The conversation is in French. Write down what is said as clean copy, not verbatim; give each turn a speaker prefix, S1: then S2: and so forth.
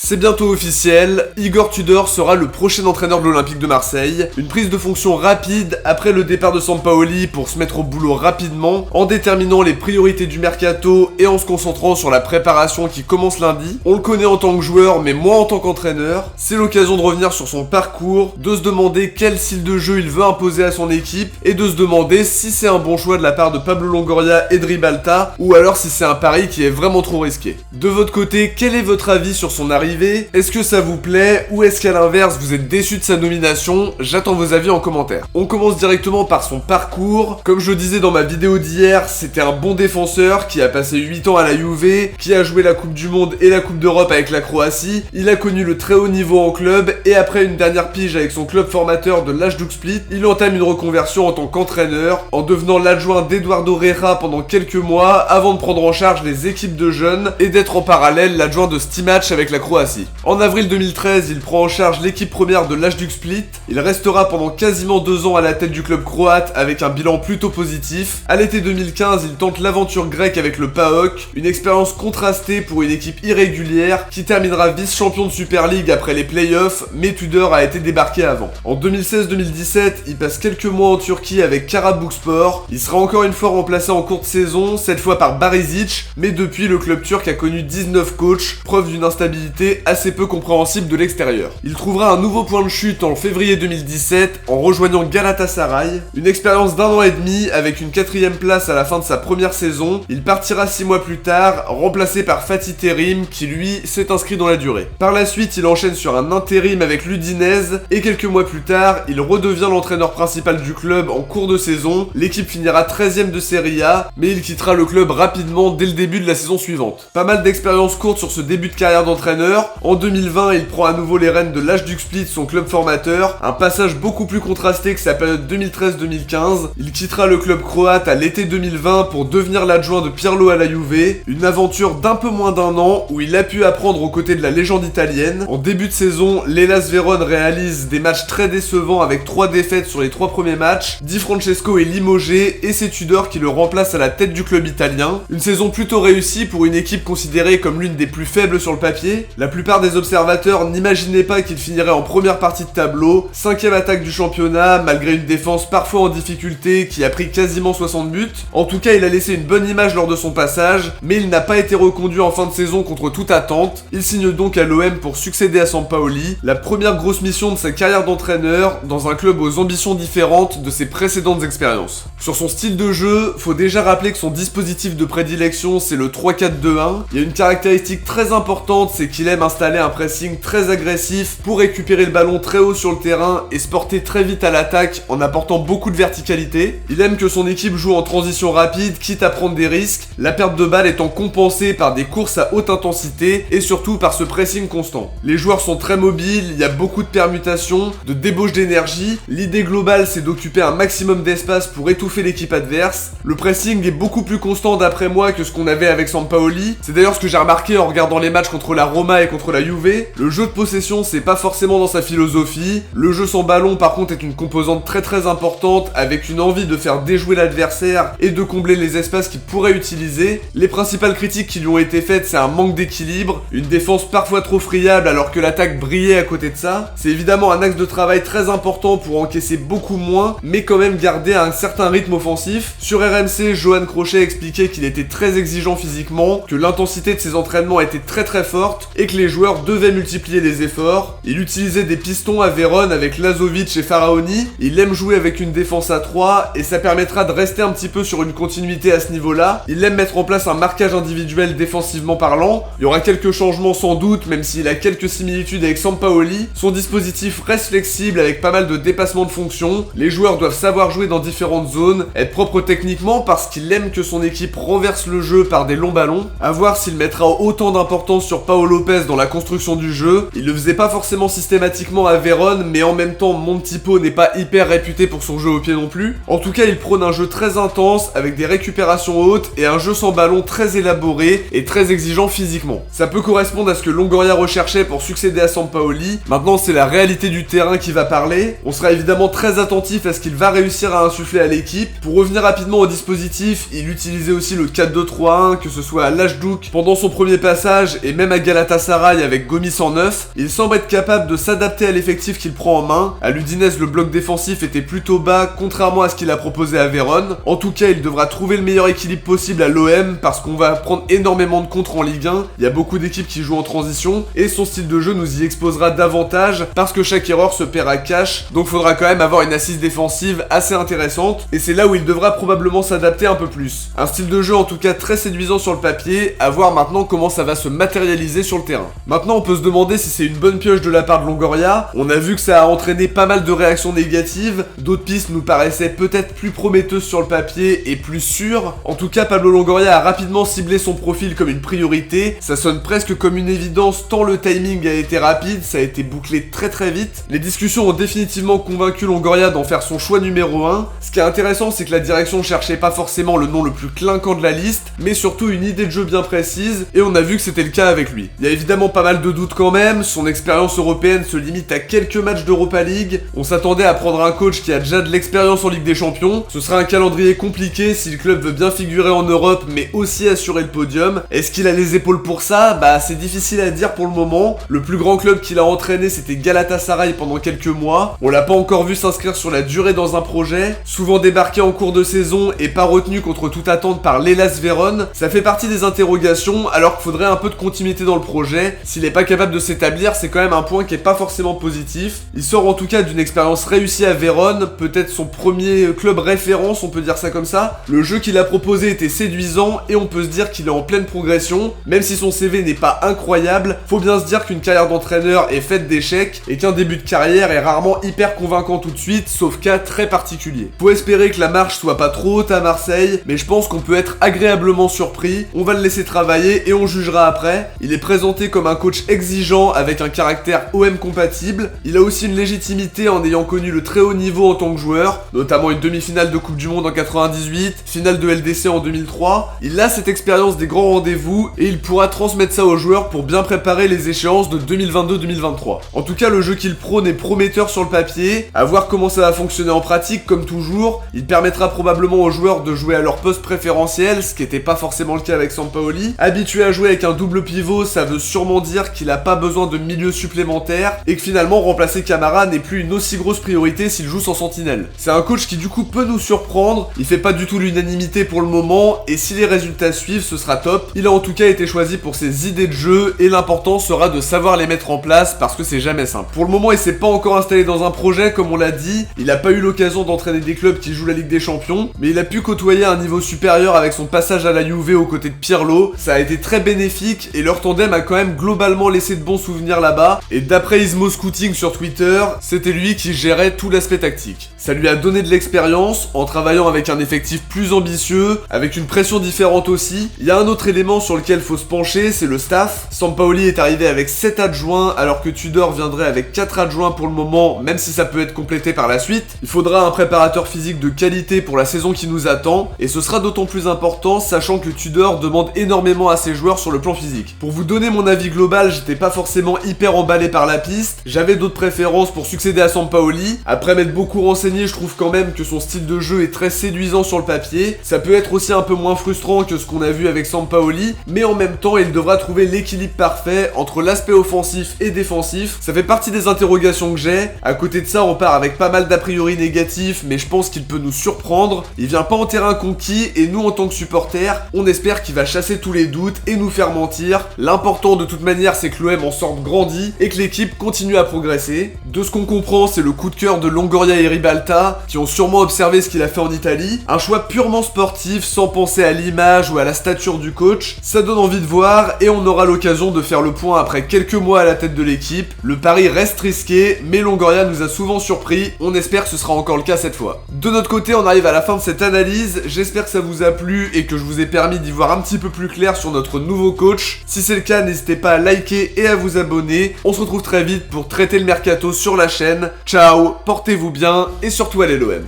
S1: C'est bientôt officiel, Igor Tudor sera le prochain entraîneur de l'Olympique de Marseille. Une prise de fonction rapide après le départ de Sampaoli pour se mettre au boulot rapidement, en déterminant les priorités du mercato et en se concentrant sur la préparation qui commence lundi. On le connaît en tant que joueur, mais moins en tant qu'entraîneur. C'est l'occasion de revenir sur son parcours, de se demander quel style de jeu il veut imposer à son équipe, et de se demander si c'est un bon choix de la part de Pablo Longoria et de Ribalta, ou alors si c'est un pari qui est vraiment trop risqué. De votre côté, quel est votre avis sur son arrivée? Est-ce que ça vous plaît ou est-ce qu'à l'inverse vous êtes déçu de sa nomination? J'attends vos avis en commentaire. On commence directement par son parcours. Comme je le disais dans ma vidéo d'hier, c'était un bon défenseur qui a passé 8 ans à la Juve, qui a joué la Coupe du Monde et la Coupe d'Europe avec la Croatie. Il a connu le très haut niveau en club et après une dernière pige avec son club formateur de l'Hajduk Split, il entame une reconversion en tant qu'entraîneur en devenant l'adjoint d'Eduardo Reja pendant quelques mois avant de prendre en charge les équipes de jeunes et d'être en parallèle l'adjoint de Stimac avec la Croatie. En avril 2013, il prend en charge l'équipe première de l'Hajduk Split. Il restera pendant quasiment 2 ans à la tête du club croate avec un bilan plutôt positif. À l'été 2015, il tente l'aventure grecque avec le PAOK, une expérience contrastée pour une équipe irrégulière qui terminera vice-champion de Super League après les playoffs, mais Tudor a été débarqué avant. En 2016-2017, il passe quelques mois en Turquie avec Karabükspor. Il sera encore une fois remplacé en courte saison, cette fois par Barisic, mais depuis le club turc a connu 19 coachs, preuve d'une instabilité assez peu compréhensible de l'extérieur. Il trouvera un nouveau point de chute en février 2017 en rejoignant Galatasaray, une expérience d'1 an et demi avec une 4ème place à la fin de sa première saison. Il partira 6 mois plus tard, remplacé par Fatih Terim qui lui s'est inscrit dans la durée. Par la suite, il enchaîne sur un intérim avec l'Udinese et quelques mois plus tard, il redevient l'entraîneur principal du club en cours de saison. L'équipe finira 13ème de Serie A, mais il quittera le club rapidement dès le début de la saison suivante. Pas mal d'expériences courtes sur ce début de carrière d'entraîneur. En 2020, il prend à nouveau les rênes de l'Hajduk Split, son club formateur, un passage beaucoup plus contrasté que sa période 2013-2015. Il quittera le club croate à l'été 2020 pour devenir l'adjoint de Pirlo à la Juve, une aventure d'un peu moins d'1 an où il a pu apprendre aux côtés de la légende italienne. En début de saison, l'Hellas Vérone réalise des matchs très décevants avec 3 défaites sur les 3 premiers matchs. Di Francesco est limogé et c'est Tudor qui le remplace à la tête du club italien. Une saison plutôt réussie pour une équipe considérée comme l'une des plus faibles sur le papier. La plupart des observateurs n'imaginaient pas qu'il finirait en première partie de tableau, 5ème attaque du championnat, malgré une défense parfois en difficulté qui a pris quasiment 60 buts. En tout cas, il a laissé une bonne image lors de son passage, mais il n'a pas été reconduit en fin de saison contre toute attente. Il signe donc à l'OM pour succéder à Sampaoli, la première grosse mission de sa carrière d'entraîneur, dans un club aux ambitions différentes de ses précédentes expériences. Sur son style de jeu, faut déjà rappeler que son dispositif de prédilection c'est le 3-4-2-1. Il y a une caractéristique très importante, c'est qu'il aime installer un pressing très agressif pour récupérer le ballon très haut sur le terrain et se porter très vite à l'attaque en apportant beaucoup de verticalité. Il aime que son équipe joue en transition rapide, quitte à prendre des risques, la perte de balle étant compensée par des courses à haute intensité et surtout par ce pressing constant. Les joueurs sont très mobiles, il y a beaucoup de permutations, de débauche d'énergie. L'idée globale c'est d'occuper un maximum d'espace pour étouffer l'équipe adverse. Le pressing est beaucoup plus constant d'après moi que ce qu'on avait avec Sampaoli. C'est d'ailleurs ce que j'ai remarqué en regardant les matchs contre la Roma et contre la Juve. Le jeu de possession c'est pas forcément dans sa philosophie. Le jeu sans ballon par contre est une composante très importante avec une envie de faire déjouer l'adversaire et de combler les espaces qu'il pourrait utiliser. Les principales critiques qui lui ont été faites c'est un manque d'équilibre, une défense parfois trop friable alors que l'attaque brillait à côté de ça. C'est évidemment un axe de travail très important pour encaisser beaucoup moins mais quand même garder un certain rythme offensif. Sur RMC, Johan Crochet expliquait qu'il était très exigeant physiquement, que l'intensité de ses entraînements était très forte et que les joueurs devaient multiplier les efforts. Il utilisait des pistons à Vérone avec Lazovic et Faraoni. Il aime jouer avec une défense à 3 et ça permettra de rester un petit peu sur une continuité à ce niveau-là. Il aime mettre en place un marquage individuel défensivement parlant. Il y aura quelques changements sans doute, même s'il a quelques similitudes avec Sampaoli. Son dispositif reste flexible avec pas mal de dépassements de fonction. Les joueurs doivent savoir jouer dans différentes zones, être propres techniquement parce qu'il aime que son équipe renverse le jeu par des longs ballons. À voir s'il mettra autant d'importance sur Pau Lopez dans la construction du jeu. Il le faisait pas forcément systématiquement à Vérone, mais en même temps Montipo n'est pas hyper réputé pour son jeu au pied non plus. En tout cas, il prône un jeu très intense avec des récupérations hautes et un jeu sans ballon très élaboré et très exigeant physiquement. Ça peut correspondre à ce que Longoria recherchait pour succéder à Sampaoli. Maintenant, c'est la réalité du terrain qui va parler. On sera évidemment très attentif à ce qu'il va réussir à insuffler à l'équipe. Pour revenir rapidement au dispositif, il utilisait aussi le 4-2-3-1, que ce soit à l'Hajduk pendant son premier passage et même à Galatasaray Galatasaray avec Gomis en neuf, il semble être capable de s'adapter à l'effectif qu'il prend en main. À l'Udinese, le bloc défensif était plutôt bas, contrairement à ce qu'il a proposé à Vérone. En tout cas, il devra trouver le meilleur équilibre possible à l'OM, parce qu'on va prendre énormément de contre en Ligue 1. Il y a beaucoup d'équipes qui jouent en transition, et son style de jeu nous y exposera davantage, parce que chaque erreur se paiera cash, donc faudra quand même avoir une assise défensive assez intéressante, et c'est là où il devra probablement s'adapter un peu plus. Un style de jeu en tout cas très séduisant sur le papier, à voir maintenant comment ça va se matérialiser sur le terrain. Maintenant on peut se demander si c'est une bonne pioche de la part de Longoria. On a vu que ça a entraîné pas mal de réactions négatives, d'autres pistes nous paraissaient peut-être plus prometteuses sur le papier et plus sûres. En tout cas Pablo Longoria a rapidement ciblé son profil comme une priorité, ça sonne presque comme une évidence tant le timing a été rapide, ça a été bouclé très vite. Les discussions ont définitivement convaincu Longoria d'en faire son choix numéro 1. Ce qui est intéressant c'est que la direction cherchait pas forcément le nom le plus clinquant de la liste, mais surtout une idée de jeu bien précise, et on a vu que c'était le cas avec lui. Il y a évidemment pas mal de doutes quand même, son expérience européenne se limite à quelques matchs d'Europa League, on s'attendait à prendre un coach qui a déjà de l'expérience en Ligue des Champions, ce sera un calendrier compliqué si le club veut bien figurer en Europe mais aussi assurer le podium. Est-ce qu'il a les épaules pour ça? Bah c'est difficile à dire pour le moment, le plus grand club qu'il a entraîné c'était Galatasaray pendant quelques mois, on l'a pas encore vu s'inscrire sur la durée dans un projet, souvent débarqué en cours de saison et pas retenu contre toute attente par l'Hellas Vérone, ça fait partie des interrogations alors qu'il faudrait un peu de continuité dans le projet. S'il est pas capable de s'établir, c'est quand même un point qui est pas forcément positif. Il sort en tout cas d'une expérience réussie à Vérone, peut-être son premier club référence, on peut dire ça comme ça. Le jeu qu'il a proposé était séduisant et on peut se dire qu'il est en pleine progression, même si son CV n'est pas incroyable, faut bien se dire qu'une carrière d'entraîneur est faite d'échecs et qu'un début de carrière est rarement hyper convaincant tout de suite, sauf cas très particulier. Faut espérer que la marche soit pas trop haute à Marseille, mais je pense qu'on peut être agréablement surpris. On va le laisser travailler et on jugera après. Il est présenté comme un coach exigeant avec un caractère OM compatible. Il a aussi une légitimité en ayant connu le très haut niveau en tant que joueur, notamment une demi-finale de Coupe du Monde en 98, finale de LDC en 2003. Il a cette expérience des grands rendez-vous et il pourra transmettre ça aux joueurs pour bien préparer les échéances de 2022-2023. En tout cas, le jeu qu'il prône est prometteur sur le papier. À voir comment ça va fonctionner en pratique, comme toujours. Il permettra probablement aux joueurs de jouer à leur poste préférentiel, ce qui n'était pas forcément le cas avec Sampaoli. Habitué à jouer avec un double pivot, ça veut sûrement dire qu'il n'a pas besoin de milieu supplémentaire et que finalement remplacer Camara n'est plus une aussi grosse priorité s'il joue sans sentinelle. C'est un coach qui du coup peut nous surprendre, il fait pas du tout l'unanimité pour le moment et si les résultats suivent ce sera top. Il a en tout cas été choisi pour ses idées de jeu et l'important sera de savoir les mettre en place parce que c'est jamais simple. Pour le moment il s'est pas encore installé dans un projet comme on l'a dit, il a pas eu l'occasion d'entraîner des clubs qui jouent la Ligue des Champions, mais il a pu côtoyer un niveau supérieur avec son passage à la Juve aux côtés de Pirlo, ça a été très bénéfique et leur tandem a quand même globalement laissé de bons souvenirs là-bas, et d'après Ismo Scouting sur Twitter, c'était lui qui gérait tout l'aspect tactique. Ça lui a donné de l'expérience, en travaillant avec un effectif plus ambitieux, avec une pression différente aussi. Il y a un autre élément sur lequel faut se pencher, c'est le staff. Sampaoli est arrivé avec 7 adjoints, alors que Tudor viendrait avec 4 adjoints pour le moment, même si ça peut être complété par la suite. Il faudra un préparateur physique de qualité pour la saison qui nous attend, et ce sera d'autant plus important, sachant que Tudor demande énormément à ses joueurs sur le plan physique. Pour vous donner mon avis global, j'étais pas forcément hyper emballé par la piste, j'avais d'autres préférences pour succéder à Sampaoli. Après m'être beaucoup renseigné, je trouve quand même que son style de jeu est très séduisant sur le papier. Ça peut être aussi un peu moins frustrant que ce qu'on a vu avec Sampaoli, mais en même temps, il devra trouver l'équilibre parfait entre l'aspect offensif et défensif. Ça fait partie des interrogations que j'ai. À côté de ça, on part avec pas mal d'a priori négatifs, mais je pense qu'il peut nous surprendre. Il vient pas en terrain conquis, et nous en tant que supporters, on espère qu'il va chasser tous les doutes et nous faire mentir. L'important de toute manière, c'est que l'OM en sorte grandi et que l'équipe continue à progresser. De ce qu'on comprend, c'est le coup de cœur de Longoria et Ribalta, qui ont sûrement observé ce qu'il a fait en Italie. Un choix purement sportif, sans penser à l'image ou à la stature du coach. Ça donne envie de voir, et on aura l'occasion de faire le point après quelques mois à la tête de l'équipe. Le pari reste risqué, mais Longoria nous a souvent surpris, on espère que ce sera encore le cas cette fois. De notre côté, on arrive à la fin de cette analyse, j'espère que ça vous a plu et que je vous ai permis d'y voir un petit peu plus clair sur notre nouveau coach. Si c'est le cas, n'hésitez pas à liker et à vous abonner. On se retrouve très vite pour traiter le mercato sur la chaîne. Ciao, portez-vous bien et surtout allez l'OM.